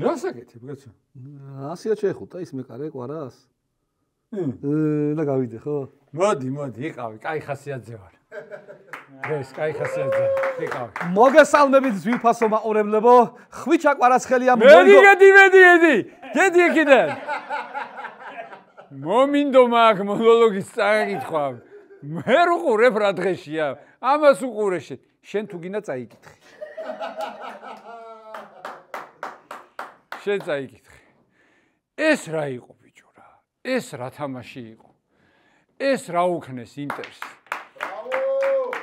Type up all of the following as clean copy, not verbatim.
რასაკეთებ, კაცო? 100-ად შეეხუთა ის მეკარე ყვარას. და გავიდე, ხო? მოდი, იყავი, კაი ხასიათზე ვარ. ეს კაი ხასიათზე, იყავი. მოგესალმებით ძვირფასო მაყურებლებო, ხვიჩა ყვარასხელია გედი კიდე. მომინდო მაგ მონოლოგის წაიკითხვა. მე უყურებ რა დღეშია, ამას უყურე შენ თუ გინდა წაიკითხე. შენ წაიკითხე. ეს რა იყო ბიჭო რა? ეს რა თამაში იყო? ეს რა უქნეს ინტერს?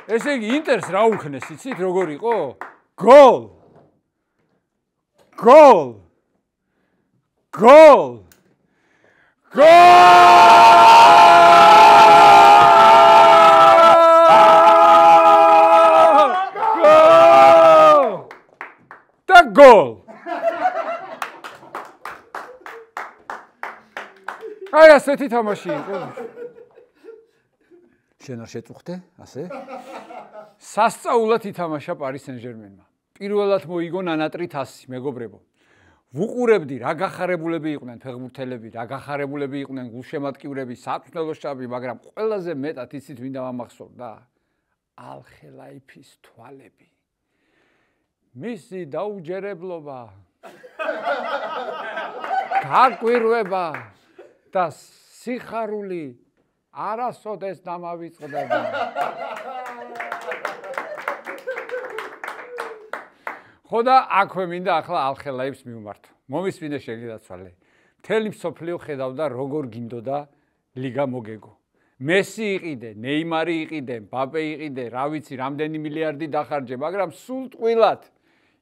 ესე იგი ინტერს რა უქნეს, იცით როგორ იყო? გოლ! გოლ! აი ასეთი თამაში იყო. შენ არ შეწუხდე, ასე? სასწაულად ითამაშა პარი სენ-ჟერმენმა. პირველად მოიგო ნანატრი თასი, მეგობრებო. ვუყურებდი რა გახარებულები იყვნენ ფეხბურთელები, რა გახარებულები იყვნენ გულშემატკივრები, საწვრთნელო შტაბი, მაგრამ ყველაზე მეტად იცით ვინ დავამახსოვრდა? ალხელაიფის თვალები. მისი დაუჯერებლობა, გაკვირვება და სიხარული არასოდეს დამავიწყდება. ხო და აქვე მინდა ახლა ალხელაიფს მივმართო. მომისმინე შეგედაცვალე. მთელი მსოფლიო ხედავდა როგორ გინდოდა ლიგა მოგეგო. მესი იყიდე, ნეიმარი იყიდე, მბაპე იყიდე, რა ვიცი, რამდენი მილიარდი დახარჯე, მაგრამ სულ ტყუილად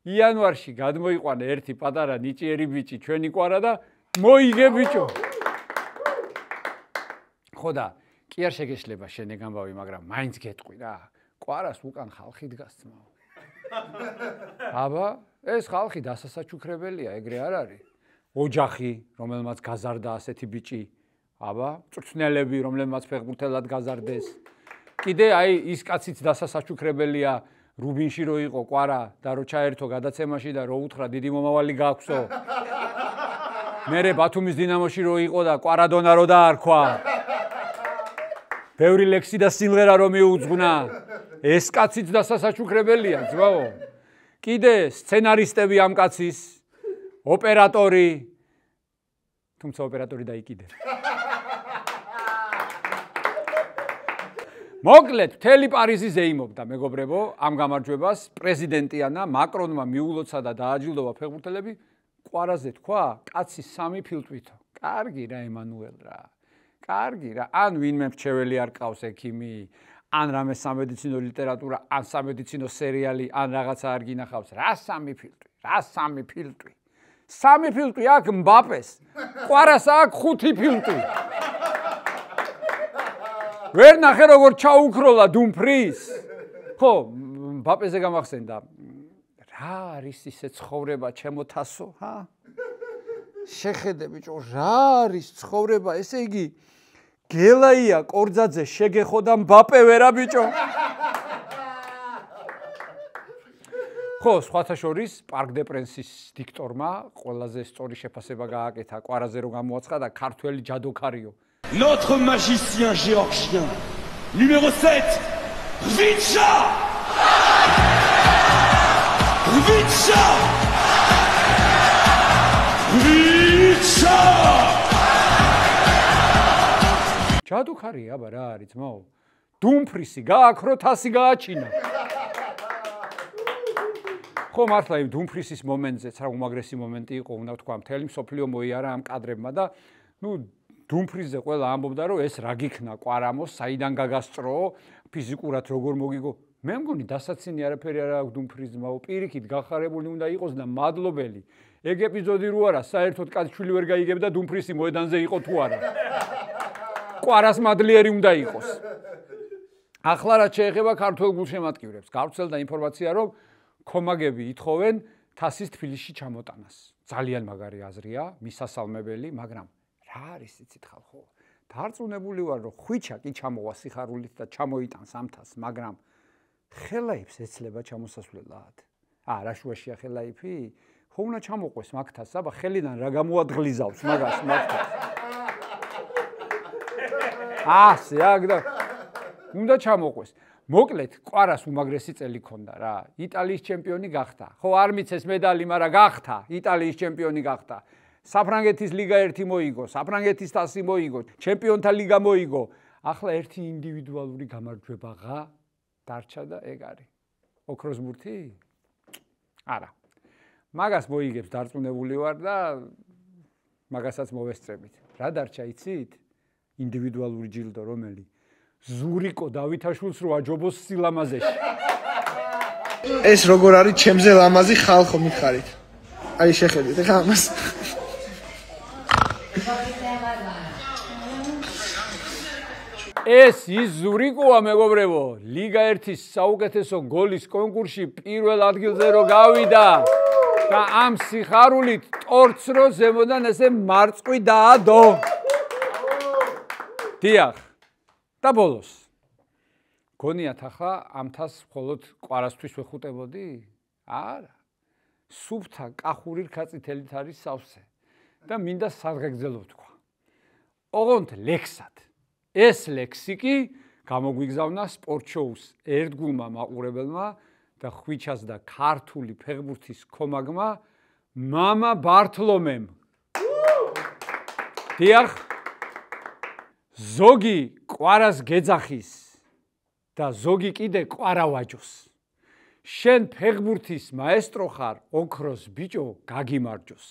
იანვარში გადმოიყვანა ერთი პატარა ნიჭიერი ბიჭი ჩვენი კვარა და მოიგე ბიჭო. ხო და კი არ შეგეშლება შენ ეგამბავი, მაგრამ მაინც გეტყვი რა. კვარას უკან ხალხი დგას ძმაო. აბა, ეს ხალხი დასასაჩუქრებელია, ეგრე არ არის. ოჯახი, რომელმაც გაზარდა ასეთი ბიჭი. აბა, მწვრთნელები, რომლებმაც ფეხბურთელად გაზარდეს. კიდე აი ის კაციც დასასაჩუქრებელია, რუბინში რო იყო კვარა და რო ჩაერთო გადაცემაში და რო უთხრა დიდი მომავალი გააქვსო. მერე ბათუმის დინამოში რო იყო და კვარადონა რო დაარქვა. ბევრი ლექსი და სიმღერა რო მიუძღვნა. ეს კაციც დასასაჩუქრებელია, ძმაო. კიდე სცენარისტები ამ კაცის, ოპერატორი, თუმცა ოპერატორი დაიკიდე. მოკლედ, მთელი პარიზი ზეიმობდა, მეგობრებო, ამ გამარჯვებას. პრეზიდენტი ანა მაკრონმა მიულოცა და დააჯილდოვა ფეხბურთელები. კვარაზე თქვა, კაცი 3 ფილტვითო. კარგი რა ემანუელ რა. კარგი რა, ან ვინმე მრჩეველი არ ყავს ექიმი, ან რამე სამედიცინო ლიტერატურა, ან სამედიცინო სერიალი, ან რაღაცა არ გინახავს. რა 3 ფილტვი? რა 3 ფილტვი? 3 ფილტვი აქ მბაპეს. კვარას აქ 5 ფილტვი. ვერ ნახე როგორ ჩაუქროლა დუმფრის. ხო, მბაპეზე გამახსენდა. რა არის ისე ცხოვრება ჩემო თასო, ჰა? შეხედე ბიჭო, რა არის ცხოვრება, ესე იგი გელაია კორძაძე შეგეხო და მბაპე ვერა ბიჭო. ხო, სხვათა შორის პარკ დე პრენსის დიქტორმა ყველაზე სწორი შეფასება გააკეთა კვარაზე რო გამოაცხადა და ქართველი ჯადოქარიო. Notre magicien géorgien numéro 7 Hrvicha ჯადოქარია აბა რა არის ძმაო? დუმფრისი გააქრო თასი გააჩინა. ხო მართლა იმ დუმფრისის მომენტზეც რა უმაგრესი მომენტი იყო, უნდა თქვა, მთელი მსოფლიო მოიარა ამ კადრებმა და დუმფრისზე ყველა ამბობდა რომ ეს რა გიქნა კვარამოს, საიდან გაგასწრო, ფიზიკურად როგორ მოგიგო. მე მგონი დასაცინი არაფერი არ აქვს დუმფრის ძმაო, პირიქით გახარებული უნდა იყოს და მადლობელი. ეგ ეპიზოდი რო არა, საერთოდ კაცშვილი ვერ გაიგებდა დუმფრისი მოედანზე იყო თუ არა. კვარას მადლიერი უნდა იყოს. ახლა რაც შეეხება ქართულ გულშემატკივრებს, გავრცელდა ინფორმაცია რომ კომაგები ითხოვენ თასის თბილისში ჩამოტანას. ძალიან მაგარი აზრია, მისასალმებელი, მაგრამ რა არის იცით ხალხო? დარწმუნებული ვარ რომ ხვიჩა კი ჩამოვა სიხარულით და ჩამოიტანს ამ თასს, მაგრამ ხელაიფს ეცლება ჩამოსასვლელად. რა შუაშია ხელაიფი? ხო უნდა ჩამოყვეს მაგთას, აბა ხელიდან რა გამოადგლიზავს მაგას მაგთას. ასე აქ და უნდა ჩამოყვეს. მოკლედ, ყვარას უმაგრესი წელი ქონდა რა. იტალიის ჩემპიონი გახდა. ხო, არ მიცეს მედალი, მაგრამ გახდა. იტალიის ჩემპიონი გახდა. საფრანგეთის ლიგა 1 მოიგო, საფრანგეთის თასი მოიგო, ჩემპიონთა ლიგა მოიგო. ახლა ერთი ინდივიდუალური გამარჯვებაღა დარჩა და ეგ არის. ოქროს ბურთი? არა. მაგას მოიგებს დარწმუნებული ვარ და მაგასაც მოვესწრებით. რა დარჩა იცით? ინდივიდუალური ჯილდო რომელი? ზურიკო დავითაშვილს რო აჯობოს სილამაზეში. ეს როგორ არის ჩემზე ლამაზი ხალხო მითხარით. აი შეხედეთ ხა ამას. ეს ის ზურიკოა მეგობრებო, ლიგა 1-ის საუკეთესო გოლის კონკურსში პირველ ადგილზე რო გავიდა და ამ სიხარულით ტორც რო ზემოდან ესე მარწყვი დაადო. დიახ. და ბოლოს. გონიათ ახლა ამ თას მხოლოდ ყვარასთვის ვეხუტებოდი? არა. სუფთა კახური რქაწითელით არის სავსე და მინდა სადღეგრძელო თქვა. ოღონდ ლექსად. ეს ლექსიკი გამოგვიგზავნა სპორტ შოუს ერთგულმა მაყურებელმა და ხვიჩას და ქართული ფეხბურთის კომაგმა მამა ბართლომემ. დიახ. ზოგი ყვარას გეძახის და ზოგი კიდე ყვარავაჯოს. შენ ფეხბურთის მაესტრო ხარ, ოქროს ბიჭო გაგიმარჯოს.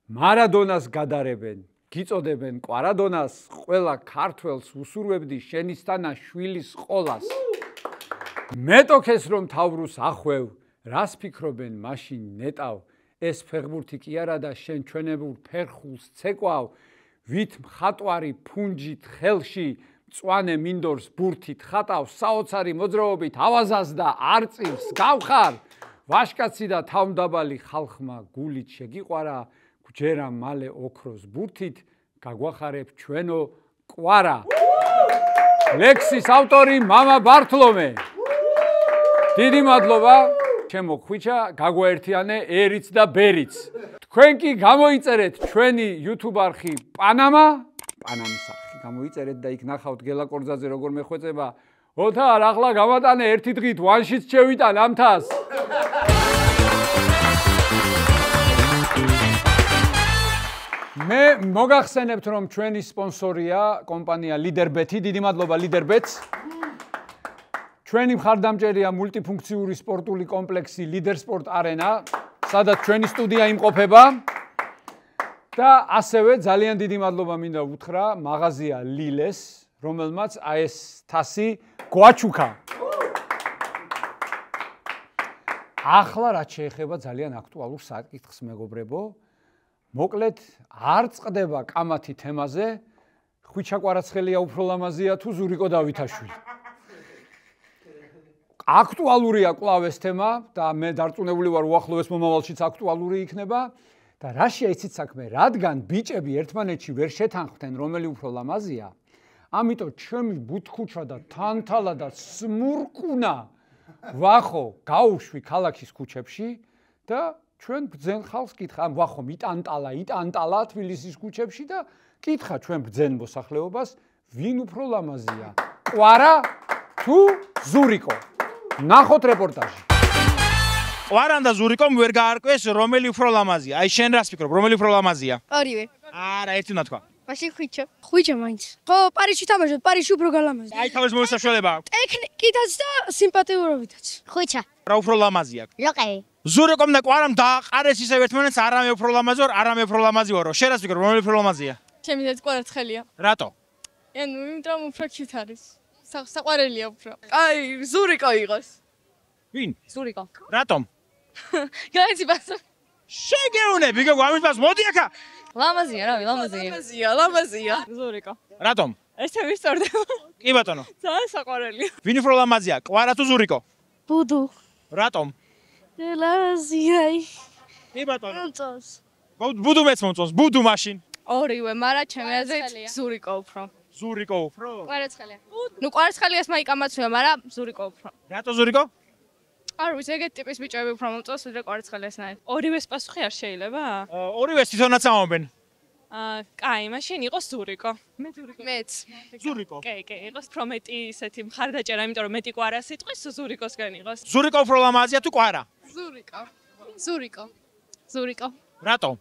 მარადონას გადარებენ, გიწოდებენ ყვარადონას, ყველა ქართველს უსურვებდი შენისთანა შვილის ყოლას. მეტოქეს რომ თავრუს ახვევ, რას ფიქრობენ მაშინ ნეტავ, ეს ფეხბურთი კი არა და შენ ჩვენებურ ფერხულს ცეკვავ. ვით მხატვარი ფუნჯით ხელში, მწვანე მინდორს ბურთით ხატავს, საოცარი მოძრაობით ავაზას და არწივს გავხარ. ვაშკაცი და თავმდაბალი ხალხმა გულით შეგიყვარა, გვჯერა მალე ოქროს ბურთით, გაგვახარებ ჩვენო ყვარა. ლექსის ავტორი მამა ბართლომე. დიდი მადლობა, ჩემო ხვიჩა, გაგვაერთიანე ერიც და ბერიც. თქვენ კი გამოიწერეთ ჩვენი YouTube არხი პანამის არხი. გამოიწერეთ და იქ ნახავთ გელა კორძაძე როგორ მეხვეწება. ოთარ, ახლა გამატანე ერთი დღით ვანშიც შევიტან ამ თას. მე მოგახსენებთ რომ ჩვენი სპონსორია კომპანია ლიდერბეთი. დიდი მადლობა ლიდერბეთს. ჩვენი მხარდამჭერია მულტიფუნქციური სპორტული კომპლექსი ლიდერსპორტ არენა, სადაც ჩვენი სტუდია იმყოფება. და ასევე ძალიან დიდი მადლობა მინდა უთხრა მაღაზია ლილეს, რომელმაც ეს თასი გვაჩუქა. ახლა რაც შეეხება ძალიან აქტუალურ საკითხს მეგობრებო, მოკლედ არ წყდება კამათი თემაზე, ხვიჩა კვარაცხელია უფრო ლამაზია თუ ზურიკო დავითაშვილი. აქტუალურია კვლავ ეს თემა და მე დარწმუნებული ვარ უახლოეს მომავალშიც აქტუალური იქნება. და რაშია იცით საქმე, რადგან ბიჭები ერთმანეთში ვერ შეთანხმდნენ რომელი უფრო ლამაზია, ამიტომ ჩემი ბუთქუჩა და თანთალა და სმურკუნა ვახო გაუშვი ქალაქის ქუჩებში და ჩვენ ბრძენ ხალხს კითხა, ვახო იტანტალა თბილისის ქუჩებში და კითხა ჩვენ ბრძენ მოსახლეობას, ვინ უფრო ლამაზია, ყვარა თუ ზურიკო. ნახოთ რეპორტაჟი. ყვარამ და ზურიკომ ვერ გაარკვეს რომელი უფრო ლამაზია. აი შენ რას ფიქრობ, რომელი უფრო ლამაზია? ორივე. არა, ერთი უნდა თქვა. მაშინ ხვიჩა მაინც. ხო, პარიზში თამაშობ, პარიზში უფრო გალამაზია. აი თავის მოსაშველება აქვს. ტექნიკითაც და სიმპათიურობითაც. ხვიჩა. რა უფრო ლამაზია? ლოყე. ზურიკომ და ყვარამ დააყარეს ისევ ერთმანეთს, არამე უფრო ლამაზი ვარ, არამე უფრო ლამაზი ვარო. შენ რას ფიქრობ, რომელი უფრო ლამაზია? ჩემი ზეც კვარაცხელია. რატო? ანუ იმიტომ უფრო ქიუთ არის. საყვარელია უფრო. აი, ზურიკო იყოს. ვინ? ზურიკო. რატომ? გაიციბასო. შეგეუნები, გამიწბას, მოდი აქა. ლამაზია, რავი, ლამაზია. ზურიკო. რატომ? ესე ვისწორდება. კი ბატონო. ძალიან საყვარელია. ვინ უფრო ლამაზია, ყვარა თუ ზურიკო? ბუდუ. რატომ? ლამაზიაი. კი ბატონო. მომწონს. ბუდუ მეც მომწონს, ბუდუ მაშინ. ორივე, მაგრამ ჩემი აზრით ზურიკო უფრო. ზურიკო უფრო? კვარაცხელია. ნუ კვარაცხელიას მაიკამაცვია, მაგრამ ზურიკო უფრო. რატო ზურიკო? არ ვიცი, ეგეთ ტიპის ბიჭები უფრო მომწონს, ვიდრე კვარაცხელიასნაირად. ორივეს პასუხი არ შეიძლება? ორივეს თვითონაც ამობენ. კაი, მაშინ იყოს ზურიკო. მე ზურიკო. მეც. ზურიკო. კი, იყოს უფრო მეტი ისეთი მხარდაჭერა, იმიტომ რომ მეტი კვარა სიტყვის ზურიკოსგან იყოს. ზურიკო უფრო ლამაზია თუ კვარა? ზურიკო. რატო?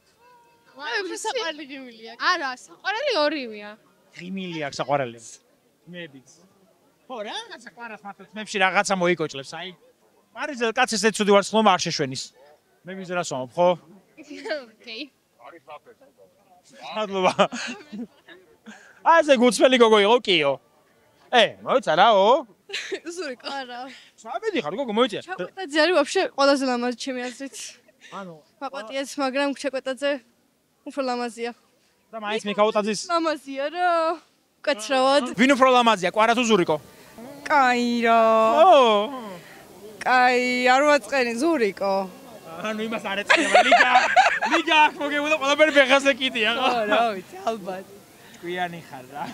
მე საყვარელი ღიმილი აქვს. არა, საყვარელი ორივეა. ღიმილი აქვს საყვარელი. მედიც. ხო რა, რაღაცა კვარას მართლაც მებში რაღაცა მოიკოჭლებს, აი. პარიზელ კაცს ესეც ცუდი ვარცხლო ხომ არ შეშვენის. მე ვიზრას ვამბობ, ხო? ოკეი. მადლობა. ასე გუწმელი გოგო იყო, კიო. მოიცა რაო? ზურიკო. არა. სამედი ხარ გოგო, მოიწია. ჩაკვეტაძე არის ვაფშე ყველაზე ლამაზი ჩემი აზრით. ანუ, მაყვეტიაც, მაგრამ ჩაკვეტაძე უფრო ლამაზია. და მაინც მიქაუტაძის ლამაზია რა. კაცრავად. ვინ უფრო ლამაზია, კვარა თუ ზურიკო? კაი რა. ო! კაი, არ ვაწყენი ზურიკო. ანუ იმას არ ეწევა, ლიგა აქ მოგებულა ყველაფერი ფეხაზე კიდია, ხო? რა ვიცი, ალბათ. კვიანი ხარ რა.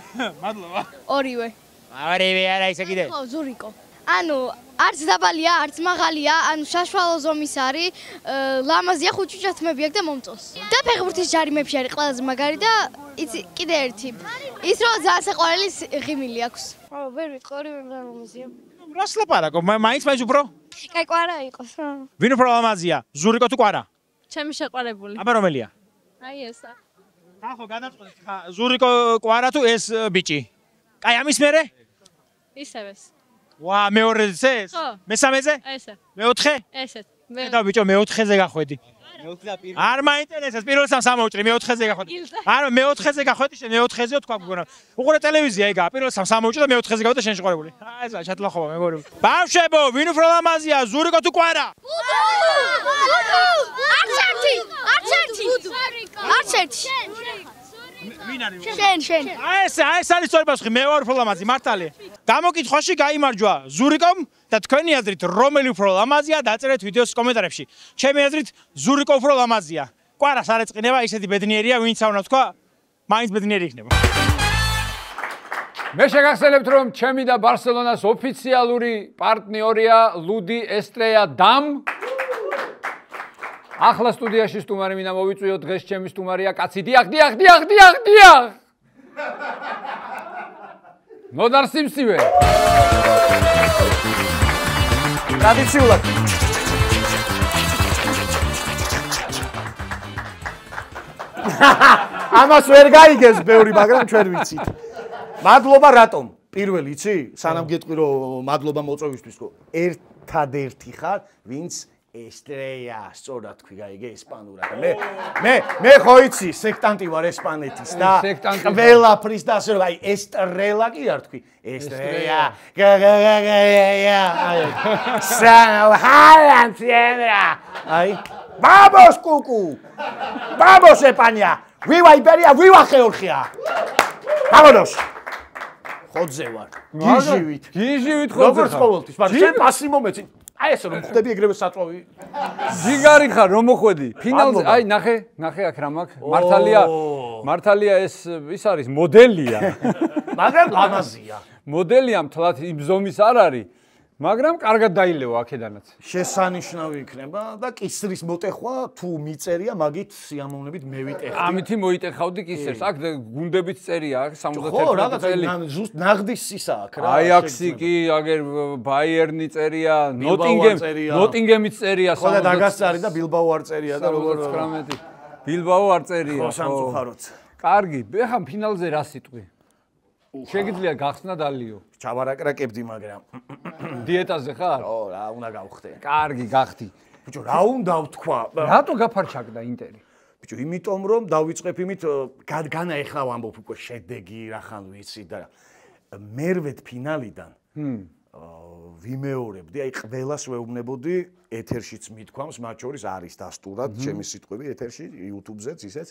მადლობა. ორივე. ორივე არა ისე კიდე. ხო, ზურიკო. ანუ არც დაბალია, არც მაღალია, ანუ საშუალო ზომის არის, ლამაზია, ხუთი ჩათმები აქვს და მომწონს. და ფეხბურთის ჯარიმებში არის ყველაზე მაგარი და იცი, კიდე ერთი. ის რომ ძალიან საყვარელი ღიმილი აქვს. ხო, ვერ ვიტყვი, ორივე ლამაზია. რას ლაპარაკო? მაინც უფრო? კაი, კვარა იყოს. ვინ უფრო ლამაზია? ზურიკო თუ კვარა? ჩემი შეყვარებული. აბა რომელია? აი ესა. ხო, გადაწყვეტეთ ხა, ზურიკო კვარა თუ ეს ბიჭი? კაი, ამის მერე? ისევეს. ვა, მეორეზე ეს? ხო. მესამეზე? ესე. მეოთხე? ესეთ. და ბიჭო, მეოთხეზე გახვედი. არ მაინტერესებს, პირველ სამს ამოვჭრი, მეოთხეზე გახვედი. არა, მეოთხეზე გახვედი, შენ მეოთხეზეო თქვა გოგონა. უყურე ტელევიზია იგა, პირველ სამს ამოვჭრი და მეოთხეზე გავედი შენ შეყვარებული. აი ეს ჩათლახობა მეგობრებო. ბავშვებო, ვინ უფრო ლამაზია, ზურიკო თუ კვარა? არც ერთი. ვინ არის? შენ. აი ეს არის სწორი პასუხი, მე ვარ უფრო ლამაზი, მართალია. გამოკითხვაში გაიმარჯვა ზურიკომ და თქვენი აზრით რომელი უფრო ლამაზია, დაწერეთ ვიდეოს კომენტარებში. ჩემი აზრით ზურიკო უფრო ლამაზია. კვარას არ ეწყინება, ისეთი ბედნიერია, ვინც არ უნდა თქვა, მაინც ბედნიერი იქნება. მე შეგახსენებთ, რომ ჩემი და ბარსელონას ოფიციალური პარტნიორია ლუდი ესტრეა დამ. ახლა სტუდიაში სტუმარი მინდა მოვიწვიო, დღეს ჩემი სტუმარია კაცი. დიახ. ნოდარ სიმსივე. ტრადიციულად. ამას ვერ გაიგებს ბევრი, მაგრამ ჩვენ ვიცით. მადლობა რატომ? პირველ იცი? სანამ გეტყვი რომ მადლობა მოწვევისთვის, ერთადერთი ხარ, ვინც ესტრეა, სწორად თქვი, გაიგე ესპანურად. მე ხო იცი, სექტანტი ვარ ესპანეთის და ყველაფრის და ასე რომ აი ესტრელა კი არ თქვი. ესტრეა. აი, vamos cucu. Vamos España. Viva Iberia, viva Georgia. Vámonos. ხოძე ვარ. გიჟივით ხოძე. როგორც ყოველთვის, მაგრამ შენ პასი მომეცი. აი ესე რომ ხვდები ეგრევე საწვავი. ჯიგარი ხარ რომ მოხვედი. ფინალზე აი ნახე აქ რა მაქვს. მართალია ეს არის მოდელია. მაგრამ ლამაზია. მოდელია მთლად იმ ზომის არ არის. მაგრამ კარგად დაილევა აქედანაც. შესანიშნავი იქნება და კისრის მოტეხვა თუ მიწერია, მაგით სიამოვნებით მე ვიტეხდი. ამითი მოიტეხავდი კისერს. აქ გუნდებით წერია, აქ 71 წელი. ხო, რაღაცა ზუსტ ნაღდის ისა აქ რა. აიაქსი კი, აგერ ბაიერნი წერია, ნოტინგემიც წერია 70. ხო და დაგასწარი და ბილბაო არ წერია და როგორ 19. ბილბაო არ წერია. ხო, სამწუხაროდ. კარგი, ეხლა ფინალზე რა სიტყვი? შეგიძლია გახსნა დალიო. ჩავარაკრაკებდი, მაგრამ დიეტაზე ხარ? ო, რა უნდა გავხდე. კარგი, გახდი. ბიჭო, რა უნდა ვთქვა? რატო გაფარჩაკდა ინტერი? ბიჭო, იმიტომ რომ დავიწყებ იმით, განა ეხლა ვამბობ უკვე შედეგი, რახან ვიცი და მერვედ ფინალიდან ვიმეორებდი, აი ყველას ვეუბნებოდი, ეთერშიც მithქვამს, მათ შორის არის დასტურად ჩემი სიტყვები ეთერში, YouTube-ზეც ისეც.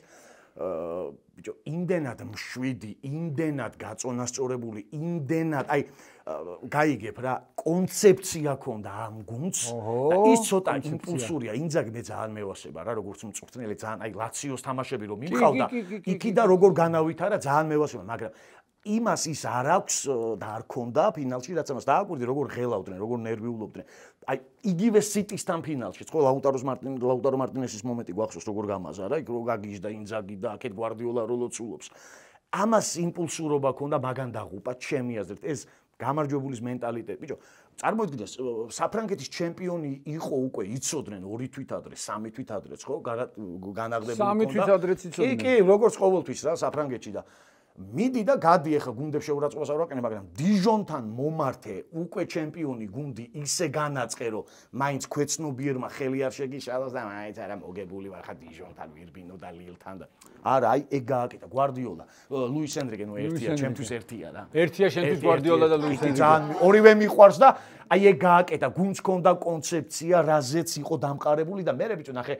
ბიჭო, იმდენად მშვიდი, იმდენად გაწონასწორებული, იმდენად, აი გაიგებ რა, კონცეფცია ქონდა ამ გუნდს და ის ცოტა იმპულსურია, ინძაგი მე ძალიან მევასება რა, როგორც მწვრთნელი, ძალიან აი ლაციოს თამაშები რომ მიმყავდა, იქიდან როგორ განავითარა, ძალიან მევასება, მაგრამ იმას ის არ აქვს და არ ქონდა ფინალში, რაც ამას დააკვირდი, როგორ ღელავდნენ, როგორ ნერვიულობდნენ. აი, იგივე სიტისთან ფინალში, ხო, ლაუტარო მარტინესის მომენტი გვახსოვს, როგორ გამაზა რა, იქ რო გაგიჟდა ინძაგი და აქეთ გვარდიოლა რო ლოცულობს. ამას იმპულსურობა ქონდა, მაგან დაღუპა, ჩემი აზრით, ეს გამარჯვებულის მენტალიტეტი. ბიჭო, წარმოიდგინე, საფრანგეთის ჩემპიონი იყო უკვე, იცოდნენ 2 თვით ადრე, 3 თვით ადრეც, ხო, განაღლებული ქონდა. 3 თვით ადრეც იცოდნენ. კი, როგორც ყოველთვის რა, საფრანგეთში და მიდი და გადი ახლა გუნდებს შეურაცხყოფას არ ვაკეთებ, მაგრამ დიჟონთან მომართე უკვე ჩემპიონი გუნდი ისე განაწყერო, მაინც ქვეცნობიერმა ხელი არ შეგიშალოს და მაინც არა მოგებული ვარ ხა დიჟონთან, ვირბინო და ლილთან და არა, აი ეგ გააკეთა გვარდიოლა. ლუის ენრიკე ნუ ერთია, ჩემთვის ერთია რა. ერთია შენთვის გვარდიოლა და ლუის ენრიკე. ძალიან ორივე მიყვარს და აი ეგ გააკეთა, გუნდს ჰქონდა კონცეფცია, რაზეც იყო დამყარებული და მე ბიჭო ნახე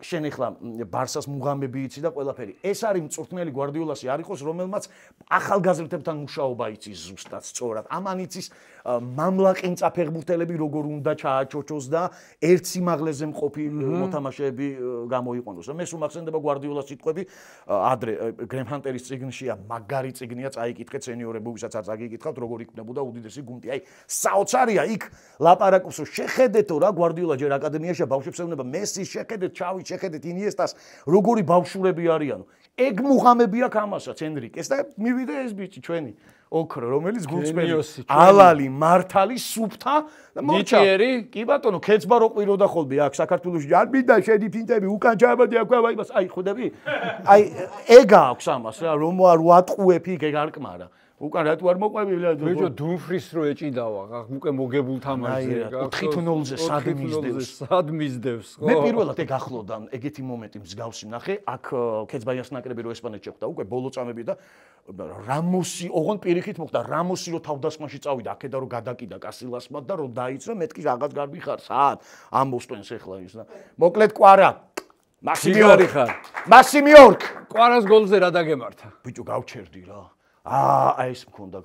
შენ ახლა ბარსას მუღამები იცი და ყველაფერი. ეს არის მწვრთნელი გვარდიოლასი არ იყოს, რომელმაც ახალგაზრდებთან მუშაობა იცის ზუსტად სწორად. ამან იცის მამლაყინწა ფეხბურთელები როგორ უნდა ჩააჩოჩოს და ერთ სიმაღლეზე მყოფი მოთამაშეები გამოიყვანოს. მე სულ მახსენდება გვარდიოლას სიტყვები ადრე გრემ ჰანტერის წიგნშია, მაგარი წიგნია, წაიკითხეთ სენიორებო, ვისაც არ წაგიკითხავთ, როგორ იქნებოდა უდიდესი გუნდი. აი, საოცარია იქ ლაპარაკობსო, შეხედეთო რა გვარდიოლა ჯერ აკადემიაში ბავშვებს ეუბნება, მესის შეხედეთ, ჩავით შეხედეთ ინიესტას, როგორი ბავშვები არიანო. ეგ მუღამები აქვს ამასაც ენრიკეს და მივიდა ეს ბიჭი ჩვენი ოქრო, რომელიც გულწრფელი ალალი, მართალი, სუფთა და მორჩა. კი ბატონო, ქეცბა რო ყვიროდა ხოლმე აქ საქართველოში. არ მინდა შენი ფინტები უკან ჩაბადი აქ ვაიბას. აი, ხვდები? აი, ეგ აქვს ამას რა, რომ არ ვატყუები ეგ არ კმარა. უკან რატო არ მოყვები? ბიჭო, დუმფრის რო ეჭიდავა, უკვე მოგებულ თამაშზე. 4-0-ზე სად მისდევს, ხო? მე პირველად ეგ ახლოდა ეგეთი მომენტი მსგავსი ნახე, აქ ქეცბაიას ნაკრები რო ესპანეთში შეხვდა, უკვე ბოლო წამები და რამოსი, ოღონდ პირიქით მოხდა, რამოსი რო თავდასხმაში წავიდა, აქედა რო გადაკიდა კასილასმა და რო დაიწრა, მეთქი რაღაც გარბი ხარ, საათ ამოსტვენს ახლა ის და მოკლედ კვარა. მასიმიორკ. კვარას გოლზე რა დაგემართა? ბიჭო, გავჩერდი რა. ეს მქონდა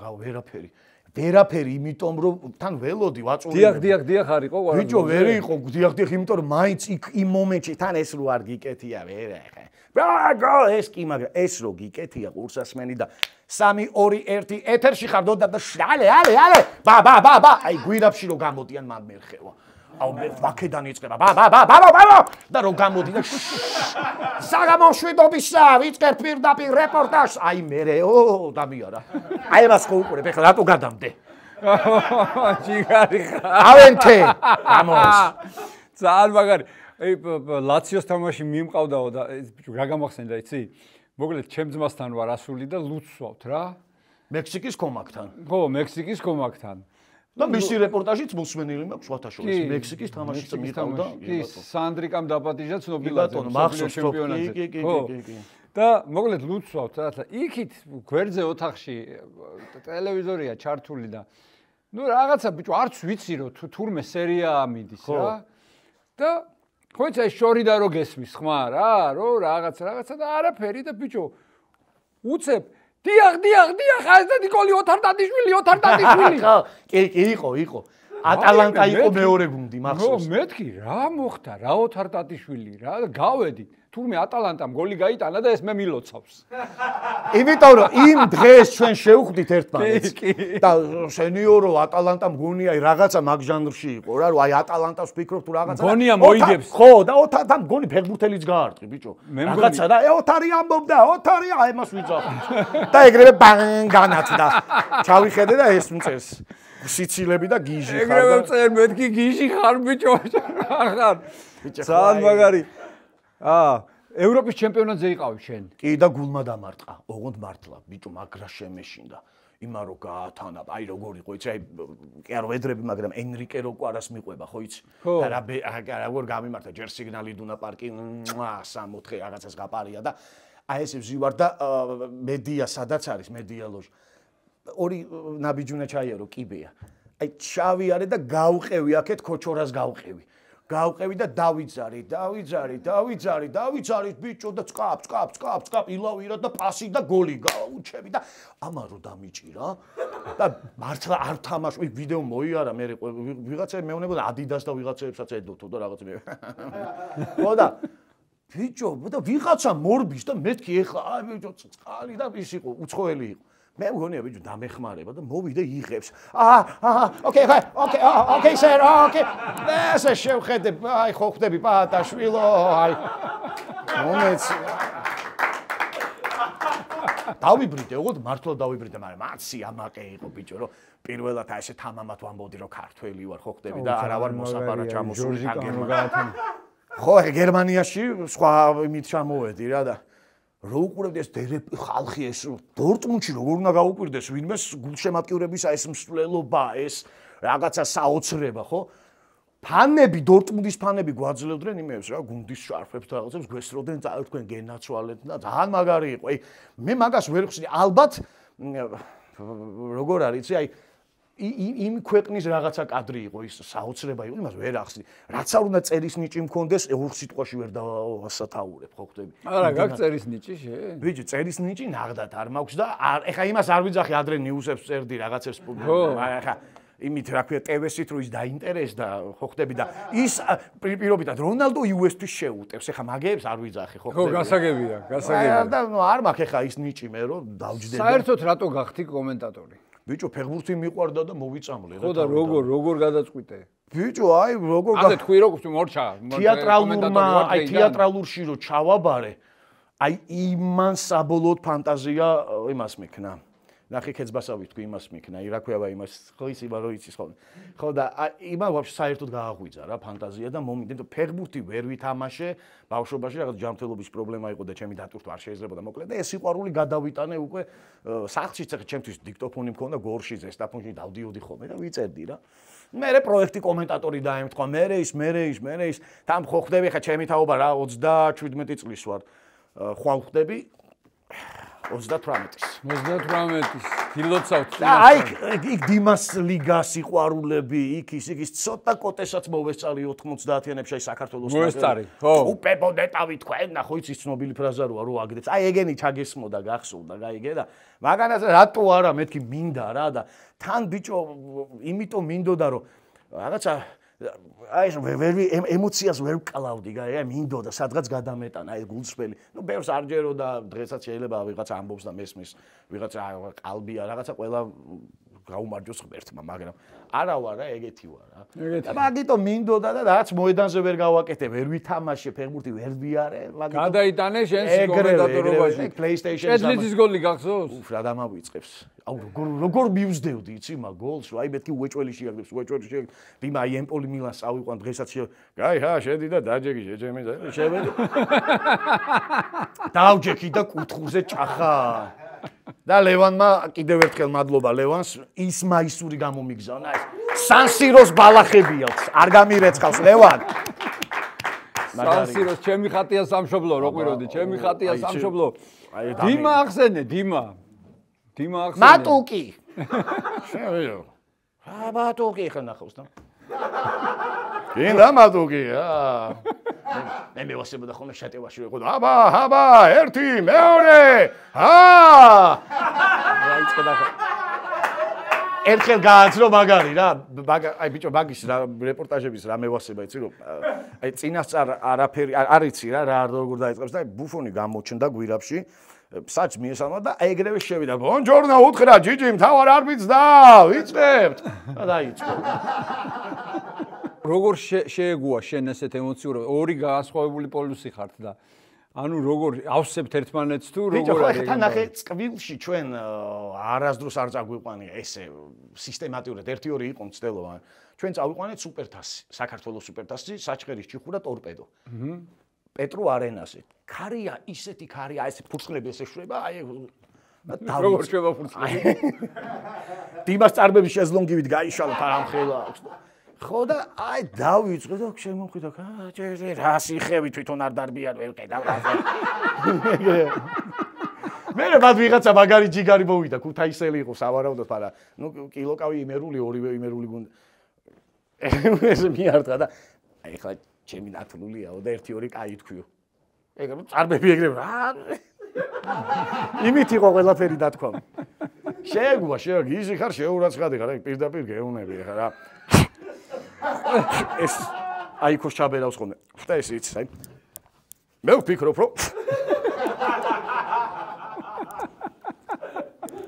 ვერაფერი, იმიტომ რომ თან ველოდი ვაწურულე. დიახ არ იყო კვარა. ბიჭო, ვერ იყო, დიახ, იმიტომ რომ მაინც იმ მომენტში თან ეს რო არ გიკეთია, ვერ ახლა. ბრაგო, ეს კი, მაგრამ ეს რო გიკეთია ყურსასმენი და 3-2-1 ეთერში ხარ და ალე, ბა, აი გვირაბში რო გამოდიან მან მერხევა. აუ მე ვაკედან იწყება. ბა და რო გამოდი და საგამოშვიდობისა ვიწყებ პირდაპირ რეპორტაჟს. აი მერე, დამიარა. აი მას ხო უყურებ, ეხლა რატო გადამდე? ჯიგარი ხარ. ავენთე. ამოს. ძალიან მაგარი. ლაციოს თამაში მიმყავდაო და რა გამახსენდა, იცი? მოკლედ ჩემ ძმასთან ვარ ასული და ლუცს ვავთ რა. მექსიკის კომაკთან. ხო, მექსიკის კომაკთან. და მისი რეპორტაჟიც მოსმენილი მაქვს შუათაშორის. მექსიკის თამაშიც მიყავდა. კი, სანდრიკამ დაპატიჟა ცნობილად ჩემპიონატზე. კი. და მოკლედ ლუცს ვავთ რა. იქით გვერდზე ოთახში ტელევიზორია ჩართული და ნუ რაღაცა ბიჭო არც ვიცი რომ თურმე სერია ამიდის რა. და ხოიცა ეს შორი და რო გესმის ხმა რა, რო რაღაცა და არაფერი და ბიჭო უცებ დიახ, ეს და ნიკოლი ოთარდადიშვილი. ხო, კი, იყო. ატალანტა იყო მეორე გუნდი, მახსოვს. ხო, მეთქი რა მოხდა, რა ოთარდადიშვილი რა, გავედი. თურმე ატალანტამ გოლი გაიტანა და ეს მე მილოცავს. იმიტომ რომ იმ დღეს ჩვენ შევხვდით ერთმანეთს და სენიორო ატალანტა მგონია რაღაცა მაგ ჟანრში იყო რა, რომ აი ატალანტას ვფიქრობ თუ რაღაცა. მგონია მოიგებს. ხო, და ოთართან მგონი ფეხბურთელიც გაარტყი, ბიჭო. რაღაცა და ოთარი ამბობდა, ოთარია, ამას ვიძახ. და ეგრევე ბანგ განაცდა. ჩავიხედე და ეს მწერს. სიცილები და გიჟი ხარ. ეგრევე წერ მეთქი გიჟი ხარ, ბიჭო. ხარ. ძალიან მაგარი. ევროპის ჩემპიონატზე იყავი შენ. კი და გულმა დამარტყა. ოღონდ მართლა, ბიჭო, მაგრა შემეშინდა. იმა რო გაათანა, აი როგორ იყო, იცი, აი კი არ ვედრები, მაგრამ ენრიკე რო კვარას მიყვება, ხო იცი? და როგორ გამიმართა ჯერ სიგნალი დუნა პარკი, 3-4 რაღაცას გაპარია და აი ესე ვზივარ და მედია სადაც არის, მედია ლოჟი. ორი ნაბიჯუნა ჩაიარო კიბეა. აი ჩავიარე და გავყევი აქეთ ქოჩორას გავყევი. გავყევი და დავიძარი, ბიჭო და წკაპ, ილავირა და პასი და გოლი გაუჩები და ამან რო დამიჭირა და მართლა არ თამაშობ, ვიდეო მოიარა მე ვიღაცა მეუბნებოდა ადიდას და ვიღაცებსაც ედოთო და რაღაც მე. ხო და ბიჭო და ვიღაცა მორბის და მეთქი ეხლა აი ბიჭო წყალი და ის იყო უცხოელი იყო. მე მგონია ბიჭო დამეხმარება და მოვიდა იღებს. ოკეი, სერ, ოკეი. ესე შევხედებ, აი ხო ხვდები პაატაშვილო, აი. მომეც. დავიბრიდე, ოღონდ მართლა დავიბრიდე, მაგრამ მაცი ამაკე იყო ბიჭო, რომ პირველად აი ესე თამამად ვამბობდი, რომ ქართველი ვარ, ხო ხვდები და არა ვარ მოსაბარა ჩამოსული გერმანიაში. ხო, გერმანიაში სხვა იმით ჩამოვედი რა და რო უყურებდი ეს ხალხი ეს დორტმუნდში როგორ უნდა გაუკვირდეს ვინმეს გულშემატკივრებისა ეს მსვლელობა ეს რაღაცა საოცრება ხო ფანები დორტმუნდის ფანები გვაძლევდნენ იმებს რა გუნდის შარფებს და რაღაცებს გვესროდნენ თქვენ გენაცვალეთ და ძალიან მაგარი იყო აი მე მაგას ვერ ხსნი ალბათ როგორ არის აი იმ ქვეყნის რაღაცა კადრი იყო ის საოცრება იყო იმას ვერ ახსნი რაც არ უნდა წერის ნიჭი მქონდეს ორ სიტყვაში ვერ დავასათაურებ ხო ხვდები არა გაქვს წერის ნიჭი შე ბიჭი წერის ნიჭი ნაღდათ არ მაქვს და ეხა იმას არ ვიძახი ადრე ნიუსებს წერდი რაღაცებს ეხა იმით რა ქვია ტევესით რო ის დაინტერესდა ხო ხვდები და ის პირობითად რონალდო იუესთვის შეუტევს ეხა მაგეებს არ ვიძახი ხო ხვდები ხო გასაგებია და არ მაქვს ეხა ის ნიჭი მე რომ დავჯდები საერთოდ რატო გახდი კომენტატორი ბიჭო ფეხბურთი მიყვარდა და მოვიწამლე ხო და როგორ გადაწყვიტე ბიჭო აი როგორ ასე თქვი როგორ მორჩა თეატრალურში რო ჩავაბარე აი იმან საბოლოოდ ფანტაზია იმას მექნა ნახე ქეცბასავით თქვი იმას მექნა რა ქვია იმას ხო იცი რო იცის ხოლმე ხო და იმან ვაფშე საერთოდ გააღვიძა რა ფანტაზია და მომიდე ფეხბურთი ვერ ვითამაშე ბავშვობაში რაღაც ჯანმრთელობის პრობლემა იყო და ჩემი დატვირთვა არ შეიძლებოდა მოკლედ და ეს სიყვარული გადავიტანე უკვე სახლშიც ახლა ჩემთვის დიქტოფონი მქონდა გორში ზესტაფონში დავდიოდი ხოლმე და ვიწერდი რა მერე პროექტი კომენტატორი დაემთხვა მერე ის თან ხო ხვდები ხა ჩემი თაობა რა 37 წლის ვარ ხვალ ხვდები 38-ის დილოცავთ აი იქ დიმას ლიგა სიყვარულები იქ ის ცოტა კოტესაც მოვესწარი 90-იანებში აი საქართველოს მოვესწარი ხო უპებოდეტავი თქვენ ხო იცის ცნობილი ფრაზა როა რო აგდებს აი ეგენი ჩაგესმოდა გახსოვდა გაიგე და მაგანაც რატო არა მეთქი მინდა რა და თან ბიჭო იმიტომ მინდოდა რომ რაღაცა აი ეს ემოციას ვერ ვკლავდი, აი მინდოდა სადღაც გადამეტანა აი გულსრფელი. ნუ ბევრს არ ჯერო და დღესაც შეიძლება ვიღაც ამბობს და მესმის, ვიღაც ყალბია, რაღაცა ყველა გაუმარჯოს ღმერთმა, მაგრამ არა ვარ რა, ეგეთი ვარ რა. და მაგიტომ მინდოდა და რაც მოედანზე ვერ გავაკეთე, ვერ ვითამაშე, ფეხბურთი ვერ ვიარე, მაგიტომ გადაიტანე შენს კომენტატორობაში. PlayStation-ს ედლეთის გოლი გახსოვს? უფ რა დამავიწყებს. აუ როგორ მივსდევდი იცი მაგ გოლს, აი მეთქი უეჭველი შეაგდებს, დიმა აი ემპოლი მილანს წავიყვან დღესაც გაი ჰა შედი და დაჯეგი შეჯემი და შევედი. დავჯექი და კუთხურზე ჭახა. და ლევანმა კიდევ ერთხელ მადლობა ლევანს ის მაისური გამომიგზავნა ეს სანსიროს ბალახებია არ გამირეცხავს ლევან სანსიროს ჩემი ხატია სამშობლო რო ყვიროდი ჩემი ხატია სამშობლო დიმა ახსენე დიმა ახსენე მატუკი შევიო მატუკი ხნახავს და გინდა მატუკი მე მევასებოდა ხოლმე შეტევაში რომ ეყოდა აბა ერთი მეორე ერთხელ გააცნო მაგარი რა აი ბიჭო მაგის რა რეპორტაჟების რა მევასება იცი რომ აი წინასწარ არაფერი არ იცი რა როგორ დაიწყებს და აი ბუფონი გამოჩნდა გვირაბში საჭ მიესალმა და ეგრევე შევიდა ბონჯორნო უთხრა ჯიჯი მთავარ არბიტრს და ვიწყებთ და დაიწყო როგორ შეეგუა შენ ესეთ ემოციურად ორი განსხვავებული პოლუსი ხართ და ანუ როგორ ავსებთ ერთმანეთს თუ როგორ არის თან ნახე წყვილში ჩვენ არასდროს არ წაგვიყვანია ესე სისტემატიურად 1-2 იყო მცდელობა ჩვენ წავიყვანეთ სუპერთასი საქართველოს სუპერთასი საჩხერის ჩიხურა ტორპედო პეტრუ არენაზე ქარია ისეთი ქარია ესე ფურცლები ესე შვება აი როგორ შვება ფურცლები დიმას წარბები შეზლონგივით გაიშალა თამხელა აქვს ხო და აი დავიწყე და შემომხვიდა რა სიხევი თვითონ არ დარბიან ვერ ყედავ მე მათ ვიღაცა მაგარი ჯიგარი მოვიდა ქუთაისელი იყო სავარაუდოდ არა ნუ კილოკავი იმერული ორივე იმერული გუნდი ეს მიარტყა და აი ხა ჩემი ნათლულია და 1-2 კაი თქვიო ეგ რომ წარბები ეგრევე რა იმით იყო ყველაფერი დათქვა შეეგუა იზი ხარ შეურაცხადი ხარ აი პირდაპირ გეუნები ხა რა ეს აი ხო ჩაბერავს ხოლმე ხთა ეს იცი აი მე ვფიქრობ რომ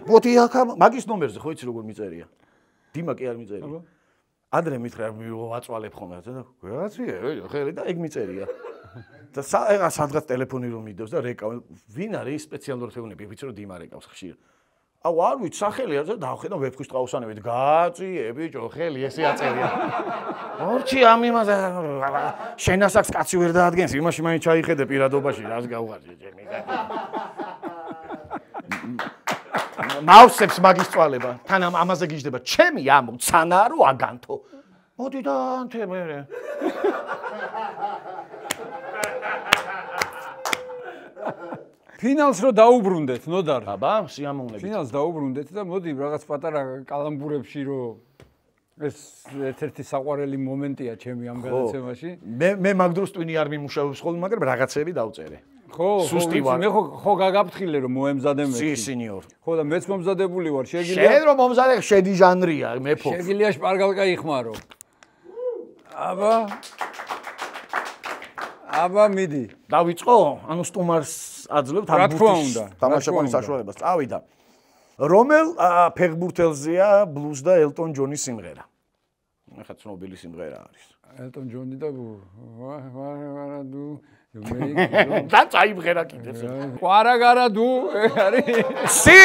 ბოთი აქა მაგის ნომერზე ხო იცი როგორ მიწერია? დიმა კი არ მიწერია. ადრე მითხრა ვაწვალებ ხოლმე და გაცია ხელი და ეგ მიწერია. და ეხა სადღაც ტელეფონი რომ მიდევს და რეკავ ვინ არის სპეციალურად ხელოვნები ვიცი რომ დიმა რეკავს ხშირ. აუ არ ვიცი სახელი არის და დავხედავ ვეფხვის ტყავსანებით გაწიე ბიჭო ხელი ესე აწერია. ორჩი ამ იმაზე შენასაკს კაცი ვერ დაადგენს იმაში მაინც ჩაიხედე პირადობაში რას გავღარჯე ჩემი. მაუსებს მაგის წვალება თან ამაზე გიждდება ჩემი ამოცანა რო აგანთო მოდი და ანთე მე ფინალს რო დაუბრუნდეთ ნოდარ აბა სიამოვნებით ფინალს დაუბრუნდეთ და მოდი რაღაც პატარა კალამბურებში რო ეს ერთ-ერთი საყვარელი მომენტია ჩემი ამ გადაცემაში მე მაგ დროს ტვინი არ მიმუშავებს ხოლმე მაგრამ რაღაცები დავწერე ხო სუსტი ვარ მე ხო გაგაფრთხილე რომ მოემზადე მე სი სინიორ ხო და მეც მომზადებული ვარ შეგიძლია შენ რომ მომზადე შედი ჟანრია მეფო შეგიძლია შპარგალკა იხმარო აბა მიდი დავიწყო ანუ სტუმარს აძლევთ ამ ბურთის თამაშების საშუალებას წავიდა რომელ ფეხბურთელზეა ბლუზ და ელტონ ჯონის სიმღერა ეხლა ცნობილი სიმღერა არის ელტონ ჯონი და ვარადუ და წაიბღერა კიდეც ყვარაგარადუ არის სი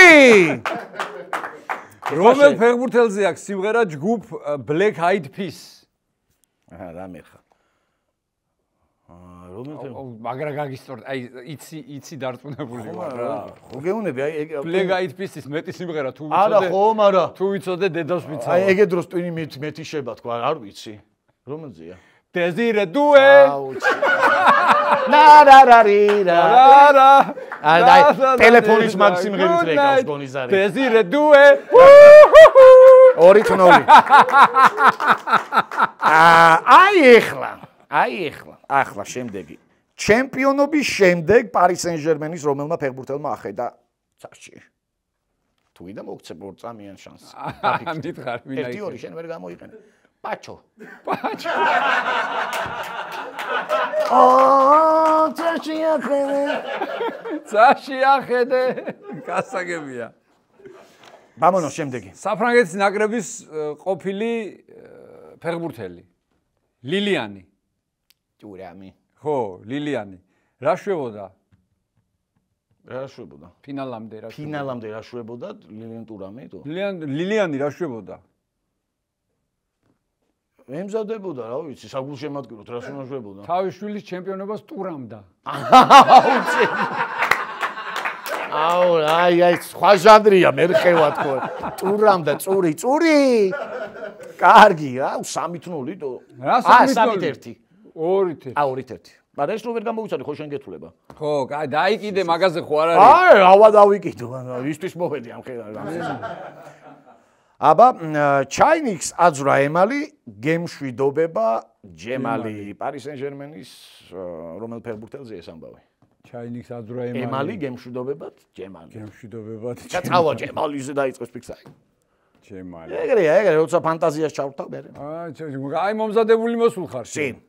რომელ ფეხბურთელზე აქვს სიმღერა ჯგუფ Black Eyed Peas რა მეხა რომელ მაგრა გაგისტორ აი იცი დარწმუნებული ვარ რა ხო გეუნები აი Black Eyed Peas-ის მეტი სიმღერა თუ ვიცოდე არა ხო მარა თუ ვიცოდე დედავს ვიცავ აი ეგეთ დროს ტვინი მეტიშება თქვა არ ვიცი რომელზეა Desire due ნარარარირა არა ტელეფონის მაგ სიმღერით რეკავს გონიზარი Desire due ორი თნოლი აი ახლა შემდეგი ჩემპიონობის შემდეგ პარი სენ-ჟერმენის რომელმა ფეხბურთელმა ახედა წაში თუ იდა მოგცე ბორწამიან შანსი მითხარ ვინა ერთი ორი შენ ვერ გამოიყენე პაჩო წაში ახედე გასაგებია ბამონო შემდეგი საფრანგეთის ნაკრების ყოფილი ფეხბურთელი ლილიანი ტურამი ხო ლილიანი რა შვებოდა ფინალამდე რა შვებოდა ლილიან ტურამი თუ ლილიანი რა შვებოდა ემზადებოდა რა ვიცი საგულშემატკივროდ რას უნდა შვებოდა თავის შვილის ჩემპიონობას ტურამდა აუ აი სხვა ჟანრია მერხევა თქო ტურამდა წური კარგი აუ 3-0 თო რა 3-1 2-1 2-1 მაგრამ ეს რო ვერ გამოუცადე ხო შენ გეთვლება ხო კაი დაიკიდე მაგაზე ხო არ არის ავა დავიკიდო ისთვის მოვედი ამ ხედავ აბა ჩაინიქს აძვრა ემალი გემშვიდობება ჯემალი პარი სენ-ჟერმენის რომელ ფეხბურთელზე ეს ამბავი ჩაინიქს აძვრა ემალი გემშვიდობებად ჯემალი გემშვიდობებად ჩაწყავა ჯემალიზე დაიწყოს ფიქსაი ჯემალი ეგრეა როცა ფანტაზიას ჩავრთავ მე აი მომზადებული მოსულხარ შენ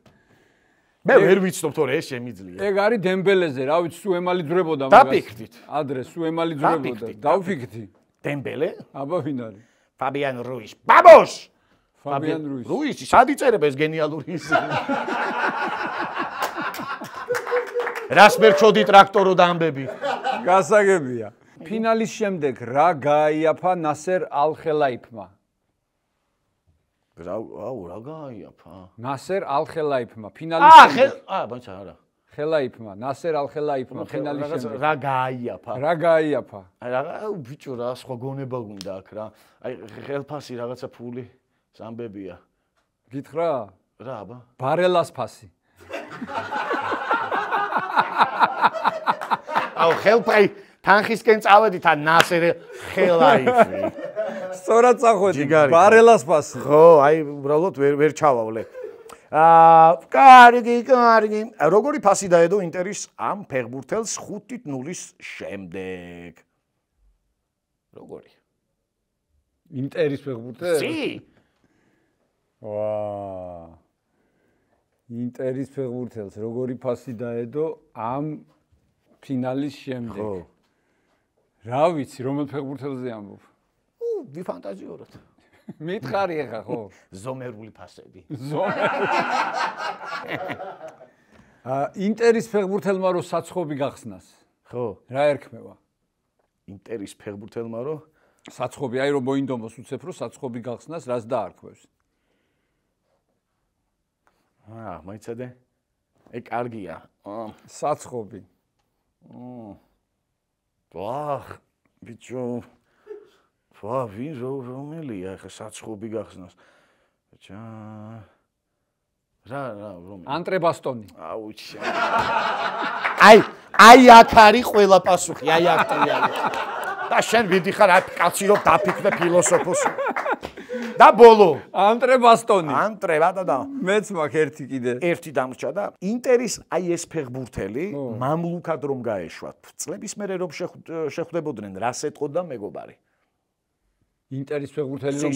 მე ვერ ვიცნობ თორე ეს შემიძლია ეგ არის დემბელეზე რა ვიცი სუ ემალი ძრებოდა მაგას დაფიქრდით ადრე სუ ემალი ძრებოდა დავფიქრდი დემბელე აბა ვინ არის ფაბიან რუის ბაბოს ფაბიან რუისი სად იწერება ეს გენიალური ისინი რას მერჩოდი ტრაქტორო და ამბები გასაგებია ფინალის შემდეგ რა გააიაფა ნასერ ალ-ხელაიფმა აუ რა გააიაფა ნასერ ალ-ხელაიფმა ფინალის შემდეგ ბანჩა არა ხელაიფმა ნასერ ალ-ხელაიფმა ფინალის შემდეგ რა გააიაფა რა ბიჭო რა სხვა გონება გუნდა აქ რა აი ხელფასი რაღაცა ფული ზამბებია გითხრა რა აბა ბარელას ფასი აუ ხელფაი თანხისკენ წავედი თან ნასერ ხელაიფი სწორად წახვედი ბარელას ფასი ხო აი უბრალოდ ვერ ჩავავლე კარგი როგორი ფასი დაედო ინტერის ამ ფეხბურთელს 5-0-ის შემდეგ როგორი ინტერის ფეხბურთელი სი ვა ინტერის ფეხბურთელს როგორი ფასი დაედო ამ ფინალის შემდეგ რა ვიცი, რომელ ფეხბურთელზე ამბობ? ვიფანტაზიოროთ. მითხარი ახლა ხო? ზომერული ფასები. ინტერის ფეხბურთელმა რო საცხობი გახსნას. ხო. რა ერქმევა? ინტერის ფეხბურთელმა რო საცხობი, აი რომ მოინდომოს უცებ რო საცხობი გახსნას, რას დაარქვევს? მოიცადე? კარგია. საცხობი. ბიჭო. ვინ რომელია ხა საცხობი გახსნას? რა რომელი? ანტრებასტონი. აუჩი. აი აქ არის ყველა პასუხი, აი აქ ტრიალი. და შენ ვიდიხარ აი კაცირო დაფიქრე ფილოსოფოსი. და ბოლო ანტრებასტონი. და მეც მაქვს ერთი კიდე. ერთი დამრჩა და ინტერის აი ეს ფეხბურთელი მამლუქად რომ გაეშვათ. წლების მერე რომ შეხვდებოდნენ რა სეტყო და მეგობარი. ინტერის ფეხბურთელი რომ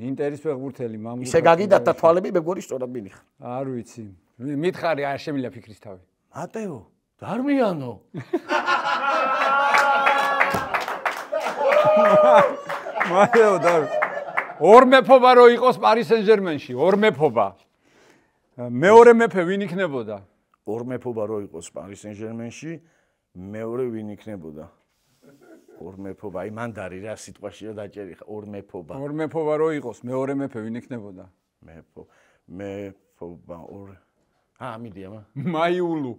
ინტერის ფეხბურთელი მამლუქად. ისე გაგიდათ და თვალები მეგორი სწორად მიდიხარ. არ ვიცი. მითხარი არ შემიძლია ფიქრის თავი. მატეო, დარმიანო. მატეო და ორ მეფობა რო იყოს პარი სენ-ჟერმენში, ორ მეფობა. მეორე მეფე ვინ იქნებოდა? ორ მეფობა რო იყოს პარი სენ-ჟერმენში, მეორე ვინ იქნებოდა? ორ მეფობა, აი მანდარი რა სიტყვაშია დაჭერი ხა, ორ მეფობა. ორ მეფობა რო იყოს, მეორე მეფე ვინ იქნებოდა? მეფობა ორ. მიდია მა. მაიულუ.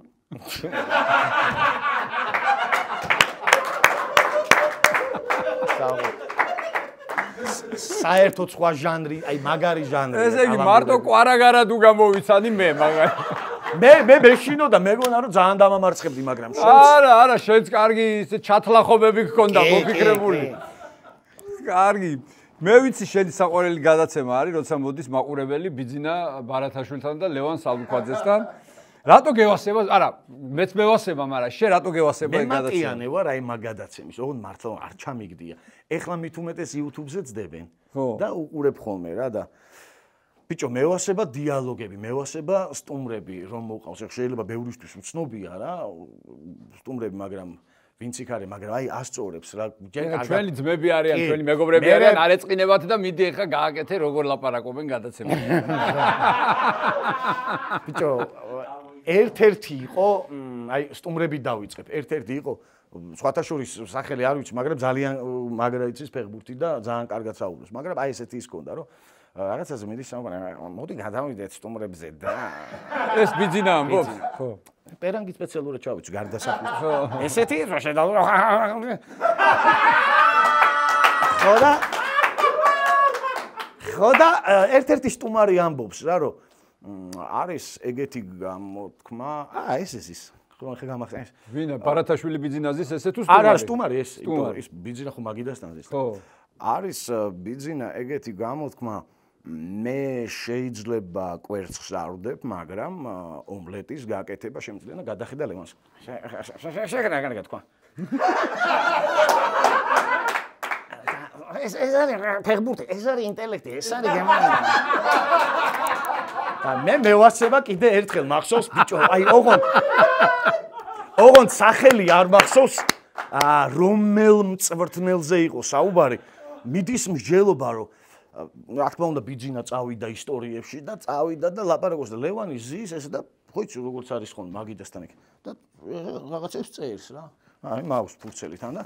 საერთოდ სხვა ჟანრი, აი მაგარი ჟანრი. ესე იგი მარტო კვარაგარა თუ გამოვიცანი მე მაგარი. მე მეშინო და მეგონა რომ ძალიან დამამარცხებდი, მაგრამ შენც არა, შენც კარგი ჩათლახობები გქონდა მოფიქრებული. კარგი. მე ვიცი შენი საყვარელი გადაცემა არის, როცა მოდის მაყურებელი ბიძინა ბარათაშვილთან და ლევან სალუქვაძესთან. რატო გევასება? არა, მეც მევასება, მაგრამ შენ რატო გევასება ეს გადაცემა? მე მატიანე ვარ აი მაგ გადაცემის. ოღონდ მართლა არ ჩამიგდია. ეხლა მით უმეტეს YouTube-ზე ძდებენ და უყურებ ხოლმე რა და ბიჭო, მევასება დიალოგები, მევასება სტუმრები რომ მოყავს. შეიძლება ბევრისთვის უცნობია რა, სტუმრები, მაგრამ ვინც იქ არის, მაგრამ აი ასწორებს რა. ჩვენი ძმები არიან, ჩვენი მეგობრები არიან, არ ეწყინებათ და მიდი ეხლა გააკეთე როგორ ლაპარაკობენ გადაცემაში. ბიჭო, ერთ-ერთი იყო, აი სტუმრები დავიწყებ. ერთ-ერთი იყო სხვათა შორის სახელი არ ვიცი, მაგრამ ძალიან მაგრა იცის ფეხბურთი და ძალიან კარგად საუბრობს. მაგრამ აი ესეთი ის ქონდა, რომ რაღაცაზე მიდის საუბარი, მოდი გადავიდეთ სტუმრებზე და ეს ბიძინა ამბობს. ხო. პერანგი სპეციალურად ჩავიცი გარდასახვის. ესეთი რა შედავრო. ხოდა ერთ-ერთი სტუმარი ამბობს რა, რომ არის ეგეთი გამოთქმა, ეს ხო ხე გამახსენე. ვინა ბარათაშვილი ბიძინაზის ესე თუ სტუმარი? არა, სტუმარი ეს ბიძინა ხო მაგიდასთან ზის. ხო. არის ბიძინა ეგეთი გამოთქმა, მე შეიძლება კვერცხს არ ვდებ, მაგრამ ომლეტის გაკეთება შემიძლია და გადახედა ლევანს. შეგრაგა თქვა. ეს არის ფეხბურთი, ეს არის ინტელექტი, ეს არის გემოვნება. და მე მევასება კიდე ერთხელ მახსოვს ბიჭო, აი ოღონდ სახელი არ მახსოვს, რომელ მწვრთნელზე იყო საუბარი. მიდის მსჯელობა, რომ რა თქმა უნდა ბიძინა წავიდა ისტორიებში და წავიდა და ლაპარაკობს და ლევანი ზის ეს და ხო იცი როგორც არის ხოლმე მაგიდასთან იქ და რაღაცებს წერს რა. აი მაქვს ფურცელიდან და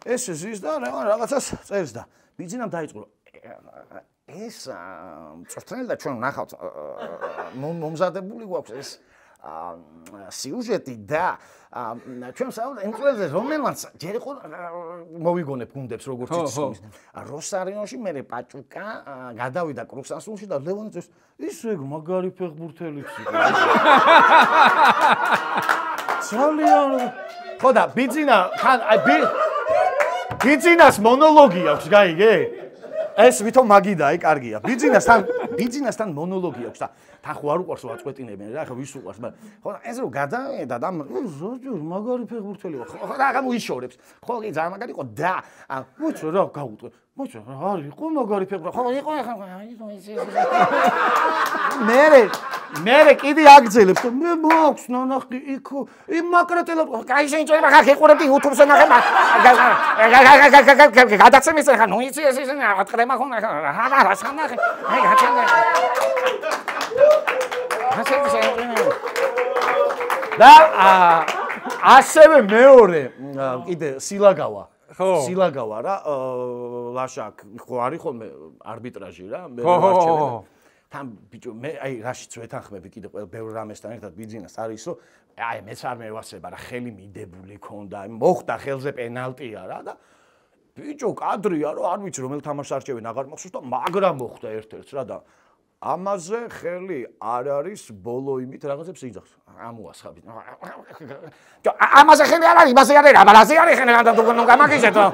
ეს ზის და ლევანი რაღაცას წერს და ბიძინამ დაიწყო ეს მწვრთნელი და ჩვენ ნახავთ მომზადებული გვაქვს ეს სიუჟეტი და ჩვენ საუბრობთ იმ ყველზე რომელმაც ჯერ იყო მოვიგონებ გუნდებს როგორც იცის როსარიონში მე პაჭუკა გადავიდა კრუსანსულში და ლევონი წეს ისე მაგარი ფეხბურთელიც იყო ძალიან ხო და ბიძინა თან აი ბიძინას მონოლოგი აქვს გაიგე ეს ვითომ მაგიდა აი კარგია ბიძინასთან მონოლოგი აქვს და თან ხო არ უყურს ვაწყვეტინებენ რა ხო ვის უყურს ხო ეს რო გადაედა და მაგარი ფეხბურთელი ხო რა გამოიშორებს ხო კი ძალიან მაგარი იყო და მოიწო რა გაუტყვე მოიწო რა არის იყო მაგარი ფეხბურთელი ხო იყო მე კიდე აგძელებს და მე მაქვს ნანახი იქ იმ მაკრატელა კაი შეიძლება ხა ხიყურებდი YouTube-ზე ნახე გადაცემის ხა ნუ იცი ეს ატყრემა ხომ რა სანახე აი გაჩენდა და ასევე მეორე კიდე სილაგავა სილაგავა რა ლაშაკ ხო არის ხოლმე არბიტრაჟი რა მე ვარჩევენ თან ბიჭო მე აი რაშიც ვეთანხმები კიდე ყველა ბევრ რამესთან ერთად ბიძინას არის რომ აი მეც არ მევასება რა ხელი მიდებული ქონდა მოხდა ხელზე პენალტია რა და ბიჭო კადრია რომ არ ვიცი რომელ თამაშს არჩევენ აღარ მახსოვს და მაგრამ მოხდა ერთ-ერთს რა და ამაზე ხელი არ არის ბოლო იმით რაღაცებს იძახს ამოასხაბი ამაზე ხელი არ არის იმაზე არის რა ბალაზე არის ხელი რა და გამაგიჟეთო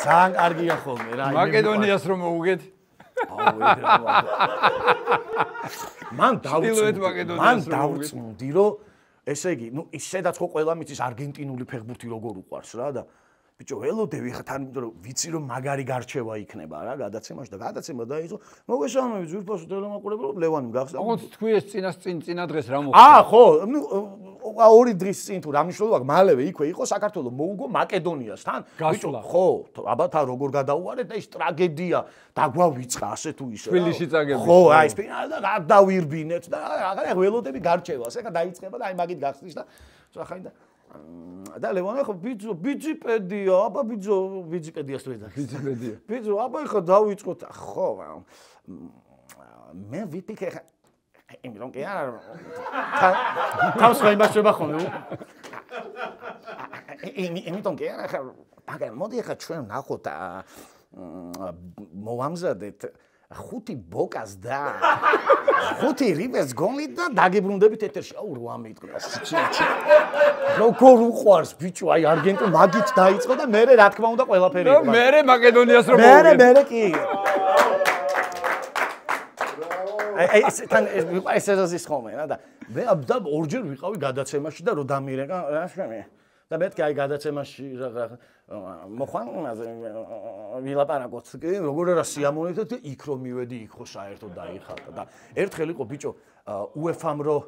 ძალიან კარგია ხოლმე რა მაკედონიას რომ მოუგეთ მან დავწმუნდი რომ ესე იგი ნუ ისედაც ხო ყველა მიცის არგენტინული ფეხბურთი როგორ უყვარს რა და ბიჭო ველოდები ხა თან იმიტომ რომ ვიცი რომ მაგარი გარჩევა იქნება რა გადაცემაში და გადაცემა დაიწყო მოგესალმებით ძვირფასო ტელემაყურებელო ლევანი გახსნა ოღონდ თქვი ეს წინა დღეს რა მოხდა ხო ნუ ორი დღის წინ თუ რა მნიშვნელობა აქვს მალევე იქვე იყო საქართველოს მოუგო მაკედონიასთან ბიჭო ხო აბა თა როგორ გადაუარეთ და ის ტრაგედია დაგვავიწყა ასე თუ ისე თბილისში წაგები ხო აი სპინალ და გადავირბინეთ და რა ველოდები გარჩევას ეხა დაიწყება და აი მაგით გახსნის და ხაინ და ლევან ხო ბიძიპედია აბა ბიძიპედიას თუ ეძახი ბიძო აბა ხა დავიწყოთ ხო მე ვიპიქე ხა იმიტომ კი არა თავს ხო იმასება ხოლმე იმიტომ კი არა ხა მაგარ მოდი ხა ჩვენ ნახოთ მოვამზადეთ 5 ბოკას და 5 რივეს გონით და დაგებრუნდებით ეთერში. აუ 8 დღეს. როგორ უყვარს ბიჭო, აი არგენტინა მაგით დაიწყო და მე რა თქმა უნდა ყველაფერი იყო. მე მაკედონიას რომ მოვიდა. მე კი. აი ეს ხომე რა და მე ორჯერ ვიყავი გადაცემაში და რო დამირეკა რა შემე. და მეთქი აი გადაცემაში რა მოხან ვილაპარაკოთ კი როგორ არა სიამოვნეთ და იქ რომ მივედი იქ ხო საერთოდ დაიხალდა და ერთხელ იყო ბიჭო UEFA-მ რო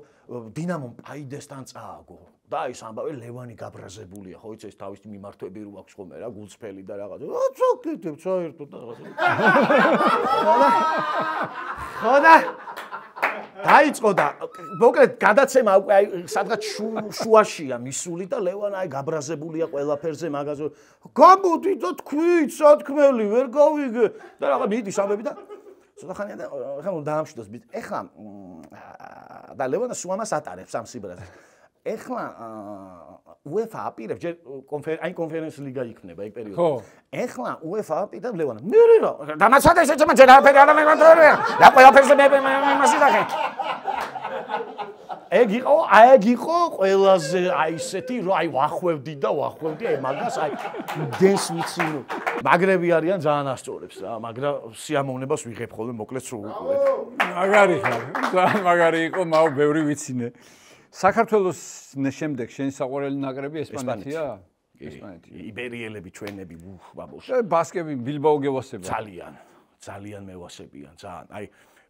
დინამომ პაიდესთან წააგო და ის ამბავი ლევანი გაბრაზებულია ხო იცი ეს თავის მიმართვები რო აქვს ხოლმე რა გულწრფელი და რაღაც ცოტა საერთოდ და რაღაც ხოდა დაიწყო და მოკლედ გადაცემა უკვე აი სადღაც შუაშია მისული და ლევან აი გაბრაზებულია ყველაფერზე მაგაზე გამოდი და თქვით სათქმელი ვერ გავიგე და რაღა მიდის ამბები და ცოტა ხანია და ხა დაამშვიდოს ეხლა და ლევანა სულ ამას ატარებს ამ სიბრაზე ეხლა UEFA აპირებს ჯერ კონფერენცი ლიგა იქნება ეგ პერიოდი. ხო. ეხლა UEFA აპირებს ლევანა. მე რა. დამაცადა ესე ძმა ჯერ აფერი არ მეგონია. და ყველაფერზე მე მასიდახე. ეგ იყო ყველაზე აი ესეთი რომ აი ვახვევდი აი მაგას აი დენს ვიცი ნუ. მაგრები არიან ძალიან ასწორებს რა, მაგრამ სიამოვნებას ვიღებ ხოლმე მოკლედ სულ უყურებ. მაგარი ხარ. ძალიან მაგარი იყო, მაუ ბევრი ვიცინე. საქართველოს შემდეგ შენი საყვარელი ნაკრები ესპანეთია? ესპანეთი. იბერიელები ჩვენები ბაბოს. ბასკები ბილბაო გევასებია. ძალიან მევასებიან, ძალიან. აი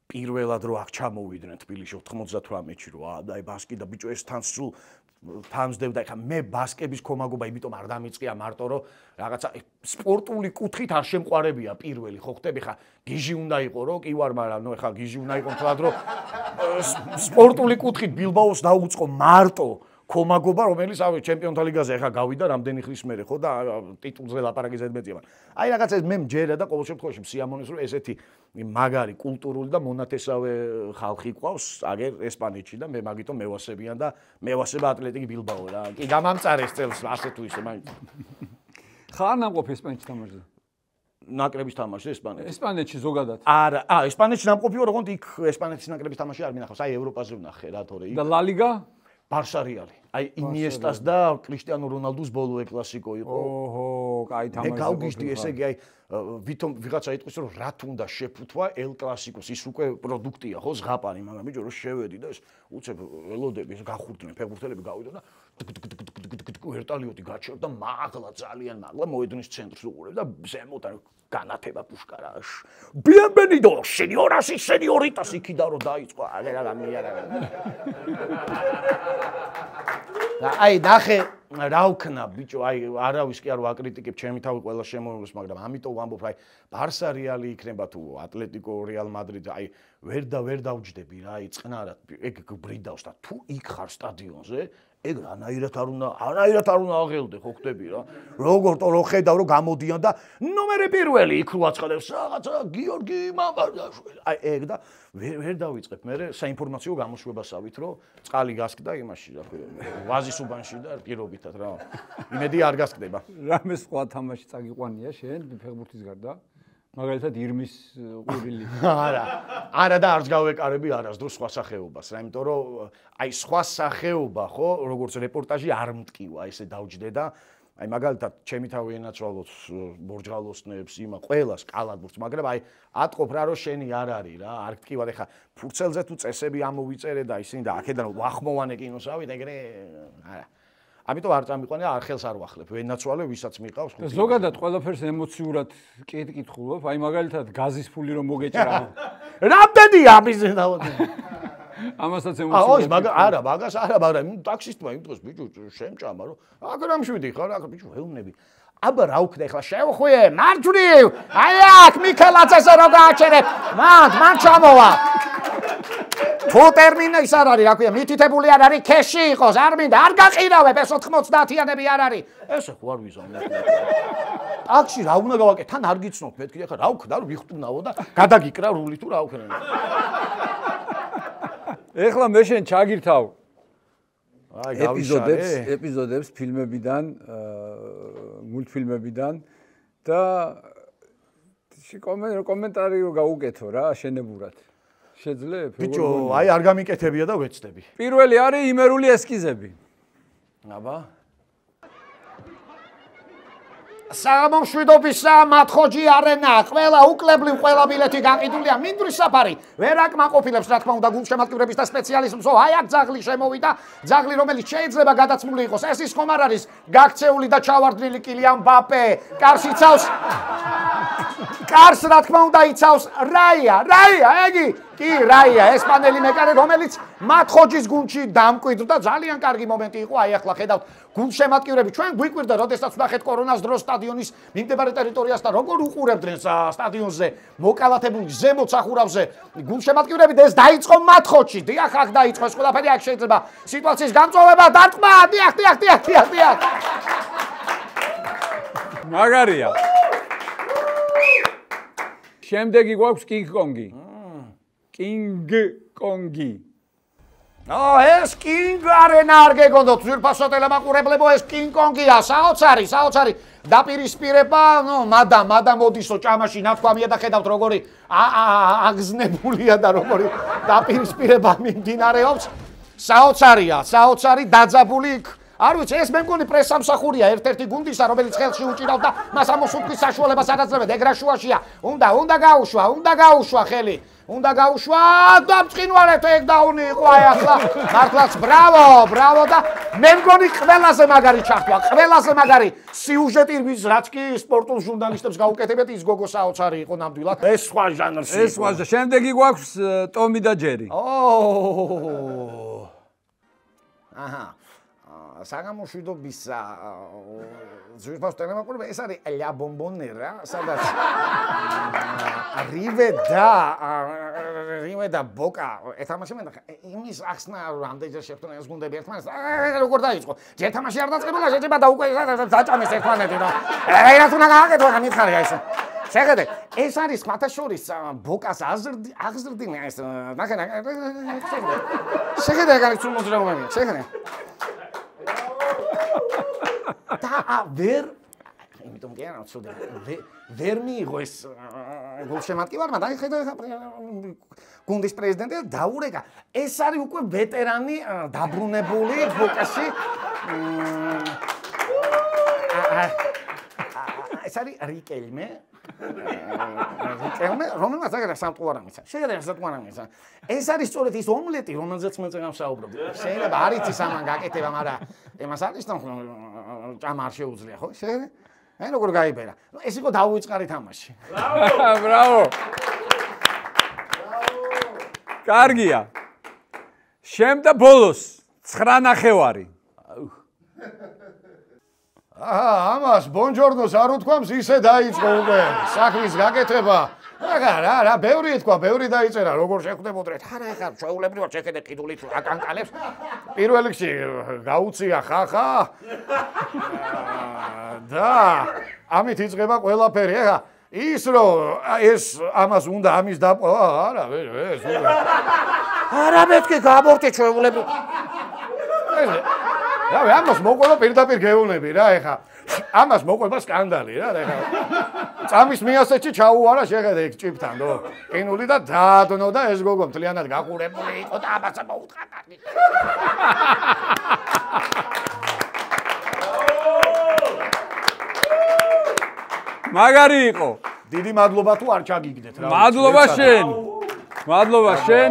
პირველად რო აქ ჩამოვიდნენ თბილისში 98-ში რო აი ბასკი და ბიჭო ეს თან სულ თამსდებდა ხა მე ბასკების კომაგობა იმიტომ არ დამიწყია მარტო რომ რაღაცა სპორტული კუთხით არ შემყარებია პირველი ხო ხტები ხა გიჟი უნდა იყო რომ კი ვარ მაგრამ ნუ ხა გიჟი უნდა იყო თლად რომ სპორტული კუთხით ბილბაოს დაუწყო მარტო კომაგობა რომელიც ავე ჩემპიონთა ლიგაზე ხა გავიდა რამდენი ხნის მერე ხო და ტიტულზე ლაპარაკი ზედმეტია მაგრამ აი რაღაცა ეს მე მჯერა და ყოველ შემთხვევაში სიამოვნებს რომ ესეთი მაგარი კულტურული და მონათესავე ხალხი ყავს აგერ ესპანეთში და მე მაგიტომ მევასებიან და მევასება ატლეტიკი ბილბაო რა კი გამამწარეს წელს ასე თუ ისე მაინც ხარ ნამყოფი ესპანეთში თამაშზე ნაკრების თამაში ესპანეთში ზოგადად არა ესპანეთში ნამყოფიო როგორ იქ ესპანეთის ნაკრების თამაში არ მინახავს აი ევროპაზე ვნახე რა თორე და ლა ლიგა ბარსა რეალი. აი ინიესტას და კრისტიანო რონალდუს ბოლო ეკლასიკო იყო. ოჰო, კაი თამაში. მე გავგიჟდი ესე იგი აი ვითომ ვიღაცა იტყვის რომ რა თუნდა შეფუთვა ელ კლასიკოს ის უკვე პროდუქტია ხო ზღაპარი მაგრამ ბიჭო რომ შევედი და ეს უცებ ველოდები ეს გახურდნენ ფეხბურთელები გავიდა და ვერტალიოტი გაჩერდა მაღლა ძალიან მაღლა მოედნის ცენტრს უყურებ და ზემოთ განათება პუშკარაში. Bienvenido, señoras y señoritas, იქიდან რომ დაიწყო, აღერა გამიარა. აი, ნახე, რა ვქნა, ბიჭო, აი, არავის კი არ ვაკრიტიკებ ჩემი თავი ყველა შემოვლებს, მაგრამ ამიტომ ვამბობ, აი, ბარსა რეალი იქნება თუ ატლეტიკო რეალ მადრიდი, აი, ვერ დავჯდები რა, აი, წყნარად, ეგ ბრიდავს და თუ იქ ხარ სტადიონზე, ეგ რანაირად არ უნდა აღელდე, ხო ხდები რა. როგორ რო ხედავ რომ გამოდიან და ნომერი პირველი იქ რო აცხადებს, რაღაცა გიორგი მამარდაშვილი. აი, ეგ და ვერ დავიწყებ მე საინფორმაციო გამოშვებასავით, რომ წყალი გასკდა იმაში, რა ქვია, ვაზის უბანში და პირობითად რა. იმედი არ გასკდება. რამე სხვა თამაში წაგიყვანია შენ ფეხბურთის გარდა? მაგალითად ირმის ყურილი. არა და არც გავეკარები არასდროს სხვა სახეობას რა, იმიტომ რომ აი სხვა სახეობა ხო, როგორც რეპორტაჟი არ მტკივა, ესე დავჯდე და აი მაგალითად ჩემი თავი ენაცვალოთ ბორჯღალოსნებს, იმა ყველას კალათბურთს, მაგრამ აი ატყობ რა რომ შენი არ არის რა, არ მტკივად ეხა ფურცელზე თუ წესები ამოვიწერე და ისინი და აქედან ვახმოვანე კინოსავით, ეგრე არა. ამიტომ არ წამიყვანე, არ ხელს არ ვახლებ, ვენაცვალე, ვისაც მიყავს. ზოგადად ყველაფერს ემოციურად კითხულობ, აი მაგალითად გაზის ფული რომ მოგეჭრა. რამდენია ამაზე დავადი? ამასაც ემოციურად. არა, მაგას არა, მაგრამ ტაქსისტმა იმ დროს ბიჭო შემჭამა რომ აქ რა მშვიდი ხარ, აქ ბიჭო ვეუბნები. აბა რა ვქნა ახლა შევხვიე, მარჯვნივ. აი აქ მიქელაძესა რო გააჩერებ. მან ჩამოვა. თუ ტერმინი ის არ არის, რა ქვია, მითითებული არ არის, ქეში იყოს, არ მინდა, არ გაყირავებ, ეს 90-იანები არ არის. ესე ხო არ ვიზამე. ტაქსი რა უნდა გავაკეთე? თან არ გიცნობ, მეთქი ახლა რა ვქნა, რომ ვიხტუნაო და გადაგიკრა რული თუ რა ვქნა. ეხლა მე შენ ჩაგირთავ აი ეპიზოდებს ფილმებიდან, მულტფილმებიდან და კომენტარი რო გაუკეთო რა შენებურად. შეძლებ? ბიჭო, აი არ გამიკეთებია და ვეცდები. პირველი არის იმერული ესკიზები. აბა. სამომშვიდობისა მათხოჯი არენა, ყველა უკლებლივ, ყველა ბილეთი გაყიდულია, მინდვრის საფარი. ვერ აკმაყოფილებს, რა თქმა უნდა, გულშემატკივრების და სპეციალისტებს, აი აქ ძაღლი შემოვიდა, ძაღლი რომელიც შეიძლება გადაცმული იყოს. ეს ის ხომ არ არის გაქცეული და ჩავარდნილი კილიან მბაპე, კარს იცავს. კარს რა თქმა უნდა იცავს რაია, ეგი, კი, რაია, ესპანელი მეკარე, რომელიც მათხოჯის გუნდში დამკვიდრდა, ძალიან კარგი მომენტი იყო, აი ახლა ხედავთ გულშემატკივრები, ჩვენ გვიკვირდა, როდესაც ვნახეთ კორონას დროს სტადიონის მიმდებარე ტერიტორიასთან, როგორ უყურებდნენ სტადიონზე მოკალათებული ზემოთ სახურავზე გულშემატკივრები და ეს დაიწყო მათხოჯში, დიახ, აქ დაიწყო, ეს ყველაფერი აქ შეიძლება სიტუაციის გამწვევა, დარტყმა, დიახ. მაგარია. შემდეგი გვაქვს კინგ-კონგი. კინგ-კონგი. ეს კინგ არენა არ გეგონდოთ, ძვირფასო ტელემაყურებლებო, ეს კინგ-კონგია, საოცარი დაპირისპირება, მადამ მოდისო ჭამაში ნათქვამია და ხედავთ როგორი აგზნებულია და როგორი დაპირისპირება მიმდინარეობს. საოცარი დაძაბული იქ. არ ვიცი, ეს მე მგონი პრესამსახურია ერთ-ერთი გუნდისა, რომელიც ხელში უჭირავდა მას ამოსუნთქვის საშუალებას არ აძლევდა, ეგ რა შუაშია. უნდა გაუშვა ხელი. უნდა გაუშვა და მწყინვალეთ ეგ დაუნი იყო აი ახლა. მართლაც ბრავო და მე მგონი ყველაზე მაგარი ჩართვა, ყველაზე მაგარი სიუჟეტი ვის რაც კი სპორტულ ჟურნალისტებს გაუკეთებიათ, ის გოგო საოცარი იყო ნამდვილად. ეს სხვა ჟანრში. შემდეგი გვაქვს ტომი და ჯერი. აჰა. საგამოშვიდობისა ძვირფასო ტელემაყურება, ეს არის ლა ბომბონერა, სადაც რივე და ბოკა ეთამაშებენ და იმის ახსნა რამდენჯერ შეხვდნენ ეს გუნდები ერთმანეთს, როგორ დაიწყო? ჯერ თამაში არ დაწყებულა, შეიძლება და უკვე დაჭამეს ერთმანეთი რა. რაც უნდა გააკეთო, რა მითხარი აი ეს. შეხედე, ეს არის სხვათა შორის ბოკას აღზრდილი ეს. ნახე, შეხედე რა არის მოძრაობები, შეხედე. და იმიტომ კი არა ცუდი ვერ მიიღო ეს გულშემატკივარმა და ხედავ გუნდის პრეზიდენტი დაურეკა. ეს არის უკვე ვეტერანი დაბრუნებული ბოკაში. ეს არის რიკელმე, რომელმაც აგერა სამტყუარა მისცა. შეიძლება სამტყუარა მისცა. ეს არის სწორედ ის ომლეტი, რომელზეც მე წეგან ვსაუბრობ. შეიძლება არ იცის ამან გაკეთება, მაგრამ ემას არის ჭამა არ შეუძლია, ხო? შეიძლება აი როგორ გაიბერა. ეს იყო დაუვიწყარი თამაში. ბრავო. კარგია. შემდა ბოლოს 9:30. ამას ბონჯორნოს არ უთქვამს, ისე დაიწყო უკვე საქმის გაკეთება. რა, ბევრი ეთქვა, ბევრი დაიწერა, როგორ შეხვდებოდეთ. არა, ეხლა ჩვეულებრივად შეხედეთ ყიდულით აკანკალებს. პირველ რიგში გაუწია ხახა. და ამით იწყება ყველაფერი. ეხლა ის რომ ეს ამას უნდა ამის დაპყრობა, არა, ეს უნდა. არა, მეთქი გაბორტე ჩვეულებრივ. რა, ამას მოყვება პირდაპირ გეუბნები რა, ეხლა. ამას მოყვება სკანდალი რა, ეხლა. წამის მიასეთში ჩაუარა შეხედე იქ ჭიფთან, დო. ყინული და დაადნო და ეს გოგო მთლიანად გაყურებული იყო და ამასაც მოუთხა კარგი. მაგარი იყო. დიდი მადლობა თუ არ ჩაგიგდეთ რა. მადლობა შენ. მადლობა შენ.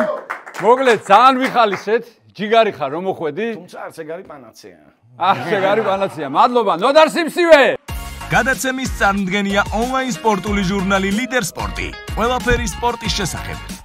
მოკლედ ძალიან ვიხალისეთ. ჯიგარი ხარ რომ მოხვედი? თუმცა არც ეგ არის პანაცეა. არც ეგ არის პანაცეა. მადლობა. ნოდარ სიმსივე. გადაცემის წარმდგენია ონლაინ სპორტული ჟურნალი ლიდერ სპორტი. ყველაფერი სპორტის შესახებ.